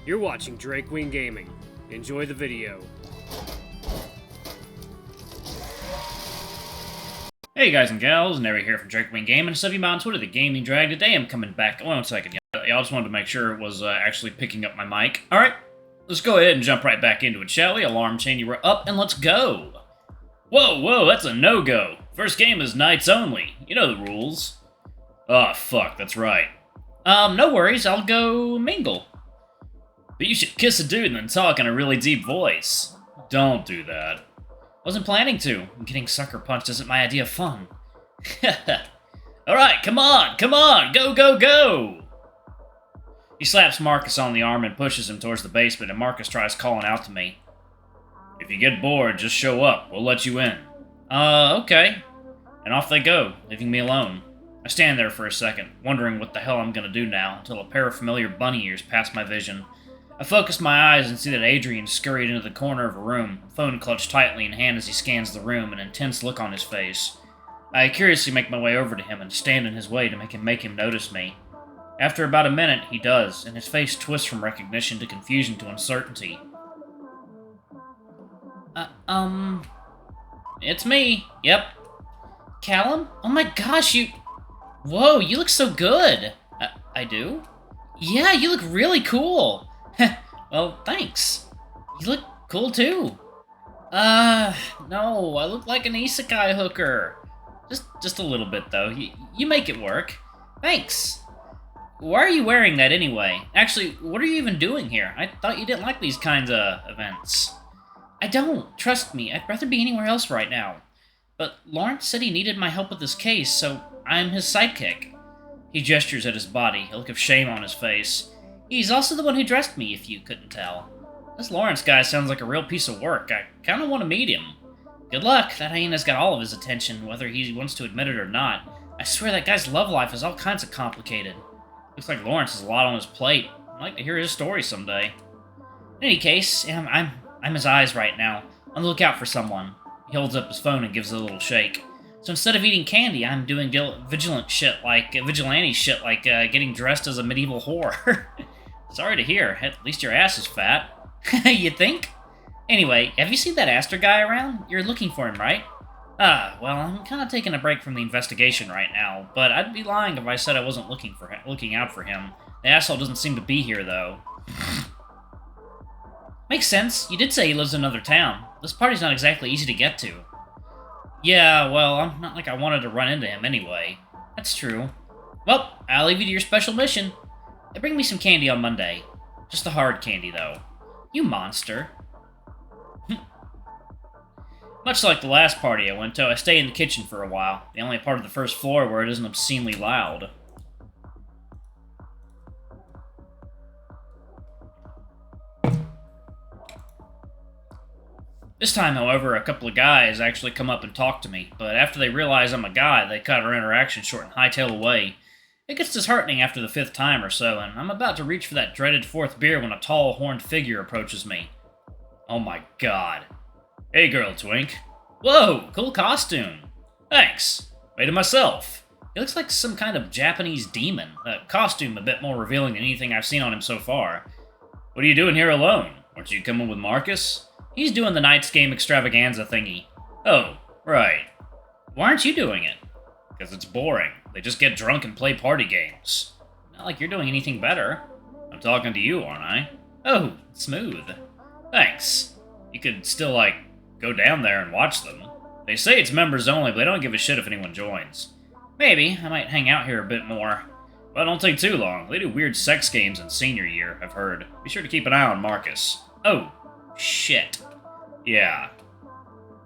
You're watching Drake Wing Gaming. Enjoy the video. Hey guys and gals, Neri here from Drake Wing Gaming, and stuff you on Twitter, the Gaming Drag. Today I'm coming back. One second, y'all just wanted to make sure it was actually picking up my mic. Alright, let's go ahead and jump right back into it, shall we? Alarm chain, you were up, and let's go! Whoa, that's a no-go. First game is nights only. You know the rules. Oh, fuck, that's right. No worries, I'll go mingle. But you should kiss a dude and then talk in a really deep voice. Don't do that. Wasn't planning to. Getting sucker punched isn't my idea of fun. Alright, come on, go! He slaps Marcus on the arm and pushes him towards the basement, and Marcus tries calling out to me. If you get bored, just show up. We'll let you in. Okay. And off they go, leaving me alone. I stand there for a second, wondering what the hell I'm gonna do now, until a pair of familiar bunny ears pass my vision. I focus my eyes and see that Adrian scurried into the corner of a room, phone clutched tightly in hand as he scans the room, an intense look on his face. I curiously make my way over to him and stand in his way to make him notice me. After about a minute, he does, and his face twists from recognition to confusion to uncertainty. It's me. Yep. Callum? Oh my gosh, you... Whoa, you look so good. I do? Yeah, you look really cool. Well, thanks. You look cool too. No, I look like an isekai hooker. Just a little bit though. You make it work. Thanks. Why are you wearing that anyway? Actually, what are you even doing here? I thought you didn't like these kinds of events. I don't. Trust me, I'd rather be anywhere else right now. But Lawrence said he needed my help with this case, so I'm his sidekick. He gestures at his body, a look of shame on his face. He's also the one who dressed me, if you couldn't tell. This Lawrence guy sounds like a real piece of work. I kinda want to meet him. Good luck, that hyena's got all of his attention, whether he wants to admit it or not. I swear that guy's love life is all kinds of complicated. Looks like Lawrence has a lot on his plate. I'd like to hear his story someday. In any case, I'm his eyes right now, on the lookout for someone. He holds up his phone and gives it a little shake. So instead of eating candy, I'm doing vigilante shit like getting dressed as a medieval whore. Sorry to hear. At least your ass is fat. You think? Anyway, have you seen that Aster guy around? You're looking for him, right? Well, I'm kind of taking a break from the investigation right now, but I'd be lying if I said I wasn't looking out for him. The asshole doesn't seem to be here, though. Makes sense. You did say he lives in another town. This party's not exactly easy to get to. Yeah, well, I'm not like I wanted to run into him anyway. That's true. Well, I'll leave you to your special mission. They bring me some candy on Monday. Just the hard candy, though. You monster. Much like the last party I went to, I stay in the kitchen for a while, the only part of the first floor where it isn't obscenely loud. This time, however, a couple of guys actually come up and talk to me, but after they realize I'm a guy, they cut our interaction short and hightail away. It gets disheartening after the 5th time or so, and I'm about to reach for that dreaded 4th beer when a tall, horned figure approaches me. Oh my god. Hey girl, twink. Whoa, cool costume. Thanks. Made it myself. He looks like some kind of Japanese demon. The costume a bit more revealing than anything I've seen on him so far. What are you doing here alone? Aren't you coming with Marcus? He's doing the Night's Game extravaganza thingy. Oh, right. Why aren't you doing it? Because it's boring. They just get drunk and play party games. Not like you're doing anything better. I'm talking to you, aren't I? Oh, smooth. Thanks. You could still, go down there and watch them. They say it's members only, but they don't give a shit if anyone joins. Maybe. I might hang out here a bit more. But don't take too long. They do weird sex games in senior year, I've heard. Be sure to keep an eye on Marcus. Oh, shit. Yeah.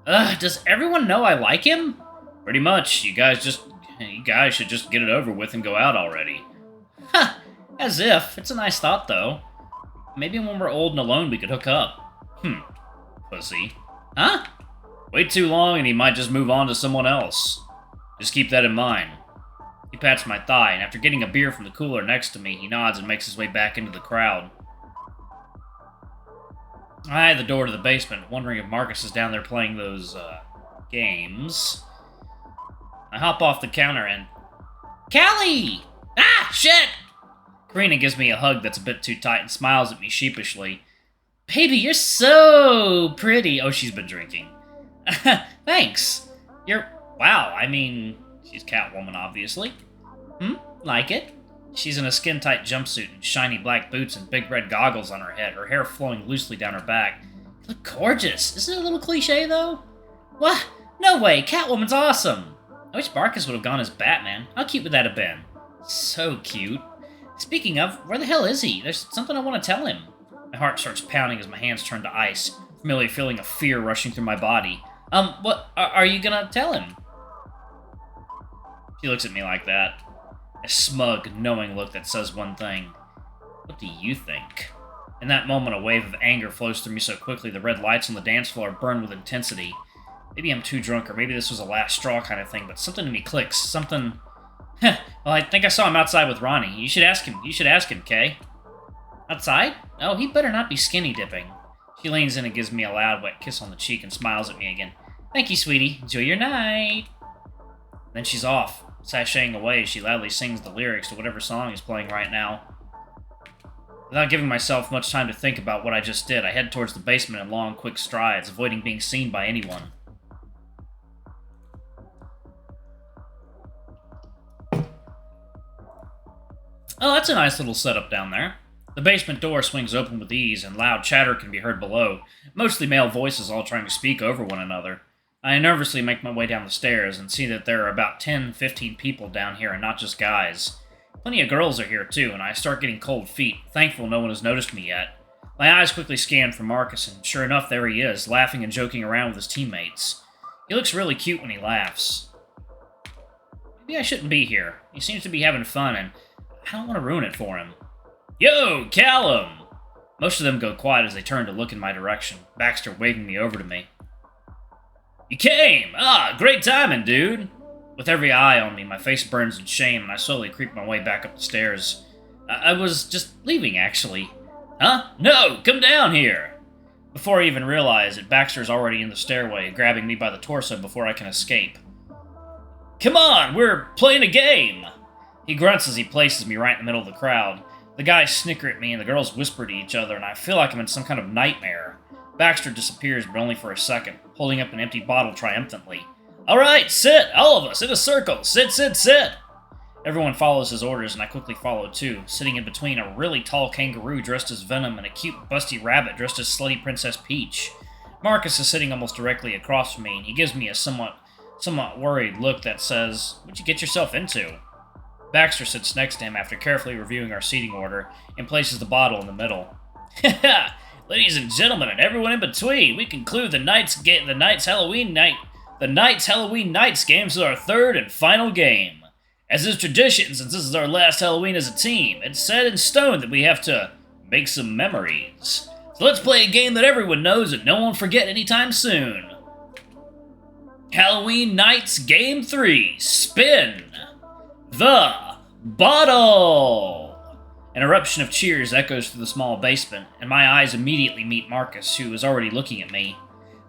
Does everyone know I like him? Pretty much. You guys should just get it over with and go out already. Ha! As if. It's a nice thought, though. Maybe when we're old and alone we could hook up. Pussy. Huh? Wait too long and he might just move on to someone else. Just keep that in mind. He pats my thigh, and after getting a beer from the cooler next to me, he nods and makes his way back into the crowd. I head the door to the basement, wondering if Marcus is down there playing those, games. I hop off the counter and... Callie! Ah, shit! Karina gives me a hug that's a bit too tight and smiles at me sheepishly. Baby, you're so pretty. Oh, she's been drinking. Thanks. Wow, I mean, she's Catwoman, obviously. Like it? She's in a skin-tight jumpsuit and shiny black boots and big red goggles on her head, her hair flowing loosely down her back. You look gorgeous. Isn't it a little cliche, though? What? No way, Catwoman's awesome. I wish Marcus would have gone as Batman. How cute would that have been? So cute. Speaking of, where the hell is he? There's something I want to tell him. My heart starts pounding as my hands turn to ice, familiar feeling of fear rushing through my body. What are you gonna tell him? She looks at me like that. A smug, knowing look that says one thing. What do you think? In that moment, a wave of anger flows through me so quickly the red lights on the dance floor burn with intensity. Maybe I'm too drunk, or maybe this was a last straw kind of thing, but something in me clicks. Something... Well, I think I saw him outside with Ronnie. You should ask him, Kay. Outside? Oh, he better not be skinny dipping. She leans in and gives me a loud, wet kiss on the cheek and smiles at me again. Thank you, sweetie. Enjoy your night. Then she's off, sashaying away as she loudly sings the lyrics to whatever song is playing right now. Without giving myself much time to think about what I just did, I head towards the basement in long, quick strides, avoiding being seen by anyone. Oh, that's a nice little setup down there. The basement door swings open with ease, and loud chatter can be heard below, mostly male voices all trying to speak over one another. I nervously make my way down the stairs and see that there are about 10-15 people down here and not just guys. Plenty of girls are here too, and I start getting cold feet, thankful no one has noticed me yet. My eyes quickly scan for Marcus, and sure enough, there he is, laughing and joking around with his teammates. He looks really cute when he laughs. Maybe I shouldn't be here. He seems to be having fun, and I don't want to ruin it for him. Yo, Callum! Most of them go quiet as they turn to look in my direction, Baxter waving me over to me. You came! Great timing, dude! With every eye on me, my face burns in shame, and I slowly creep my way back up the stairs. I was just leaving, actually. Huh? No! Come down here! Before I even realize it, Baxter's already in the stairway, grabbing me by the torso before I can escape. Come on! We're playing a game! He grunts as he places me right in the middle of the crowd. The guys snicker at me, and the girls whisper to each other, and I feel like I'm in some kind of nightmare. Baxter disappears, but only for a second, holding up an empty bottle triumphantly. All right, sit! All of us, in a circle! Sit, sit, sit! Everyone follows his orders, and I quickly follow too, sitting in between a really tall kangaroo dressed as Venom and a cute, busty rabbit dressed as Slutty Princess Peach. Marcus is sitting almost directly across from me, and he gives me a somewhat worried look that says, "What'd you get yourself into?" Baxter sits next to him after carefully reviewing our seating order, and places the bottle in the middle. Ladies and gentlemen, and everyone in between, we conclude the night's Halloween Nights games with our third and final game. As is tradition, since this is our last Halloween as a team, it's set in stone that we have to make some memories. So let's play a game that everyone knows and no one will forget anytime soon. Halloween Nights Game 3, Spin the Bottle! An eruption of cheers echoes through the small basement, and my eyes immediately meet Marcus, who is already looking at me.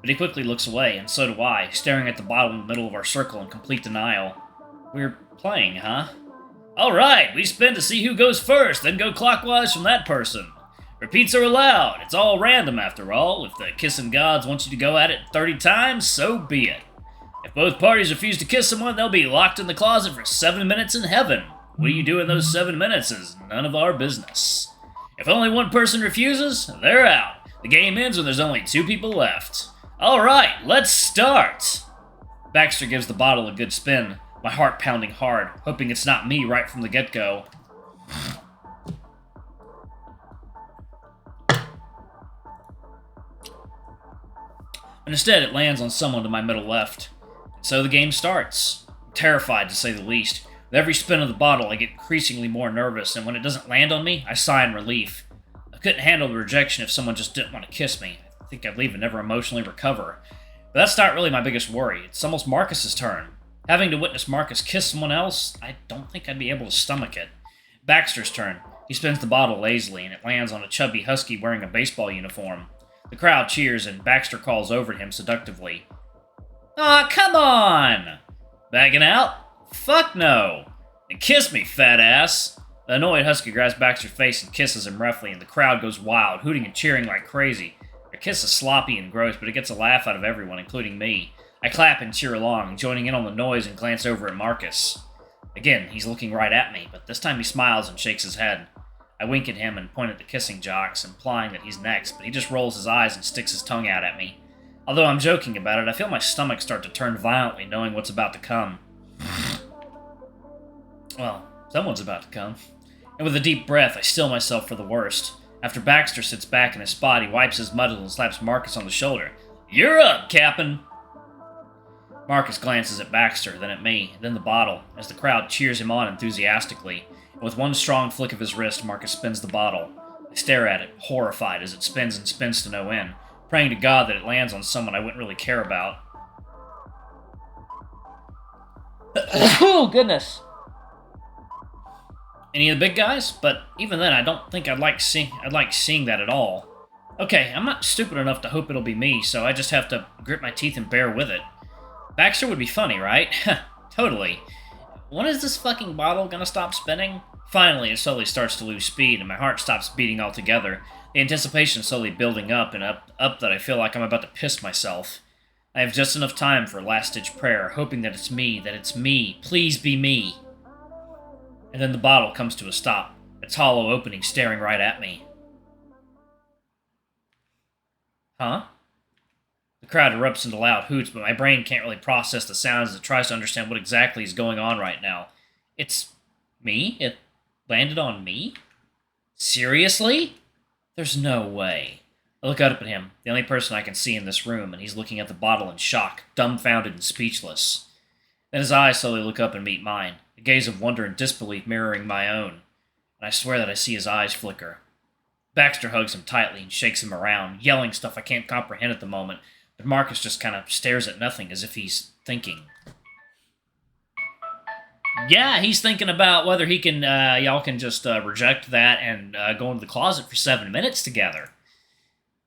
But he quickly looks away, and so do I, staring at the bottle in the middle of our circle in complete denial. We're playing, huh? Alright, we spin to see who goes first, then go clockwise from that person. Repeats are allowed. It's all random, after all. If the kissing gods want you to go at it 30 times, so be it. If both parties refuse to kiss someone, they'll be locked in the closet for 7 minutes in heaven. What you do in those 7 minutes is none of our business. If only one person refuses, they're out. The game ends when there's only 2 people left. Alright, let's start! Baxter gives the bottle a good spin, my heart pounding hard, hoping it's not me right from the get-go. And instead, it lands on someone to my middle left. So the game starts. I'm terrified, to say the least. With every spin of the bottle, I get increasingly more nervous, and when it doesn't land on me, I sigh in relief. I couldn't handle the rejection if someone just didn't want to kiss me. I think I'd leave and never emotionally recover. But that's not really my biggest worry. It's almost Marcus's turn. Having to witness Marcus kiss someone else, I don't think I'd be able to stomach it. Baxter's turn. He spins the bottle lazily, and it lands on a chubby husky wearing a baseball uniform. The crowd cheers, and Baxter calls over to him seductively. Aw, come on! Backing out? Fuck no! And kiss me, fat ass! The annoyed husky grabs Baxter's face and kisses him roughly, and the crowd goes wild, hooting and cheering like crazy. Their kiss is sloppy and gross, but it gets a laugh out of everyone, including me. I clap and cheer along, joining in on the noise and glance over at Marcus. Again, he's looking right at me, but this time he smiles and shakes his head. I wink at him and point at the kissing jocks, implying that he's next, but he just rolls his eyes and sticks his tongue out at me. Although I'm joking about it, I feel my stomach start to turn violently, knowing what's about to come. Well, someone's about to come. And with a deep breath, I still myself for the worst. After Baxter sits back in his spot, he wipes his muzzle and slaps Marcus on the shoulder. "You're up, Cap'n!" Marcus glances at Baxter, then at me, then the bottle, as the crowd cheers him on enthusiastically. And with one strong flick of his wrist, Marcus spins the bottle. I stare at it, horrified, as it spins and spins to no end, praying to God that it lands on someone I wouldn't really care about. Oh, goodness! Any of the big guys? But even then, I don't think I'd like seeing that at all. Okay, I'm not stupid enough to hope it'll be me, so I just have to grit my teeth and bear with it. Baxter would be funny, right? Totally. When is this fucking bottle gonna stop spinning? Finally, it slowly starts to lose speed, and my heart stops beating altogether. The anticipation slowly building up and up that I feel like I'm about to piss myself. I have just enough time for a last-ditch prayer, hoping that it's me, please be me. And then the bottle comes to a stop, its hollow opening staring right at me. Huh? The crowd erupts into loud hoots, but my brain can't really process the sounds as it tries to understand what exactly is going on right now. It's me? It landed on me? Seriously? There's no way. I look up at him, the only person I can see in this room, and he's looking at the bottle in shock, dumbfounded and speechless. Then his eyes slowly look up and meet mine, a gaze of wonder and disbelief mirroring my own, and I swear that I see his eyes flicker. Baxter hugs him tightly and shakes him around, yelling stuff I can't comprehend at the moment, but Marcus just kind of stares at nothing as if he's thinking. Yeah, he's thinking about whether he can, y'all can just reject that and go into the closet for 7 minutes together.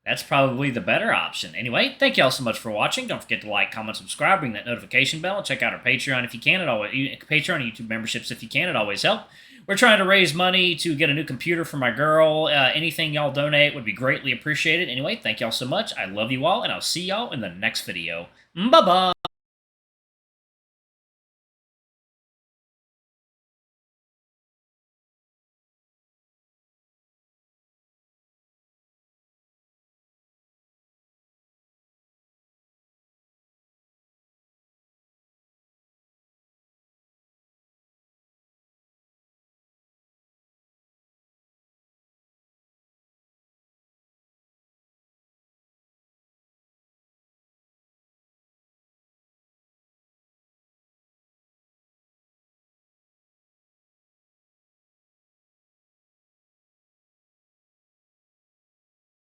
That's probably the better option. Anyway, thank y'all so much for watching. Don't forget to like, comment, subscribe, ring that notification bell, and check out our Patreon if you can. Patreon and YouTube memberships if you can. It always helps. We're trying to raise money to get a new computer for my girl. Anything y'all donate would be greatly appreciated. Anyway, thank y'all so much. I love you all, and I'll see y'all in the next video. Bye-bye!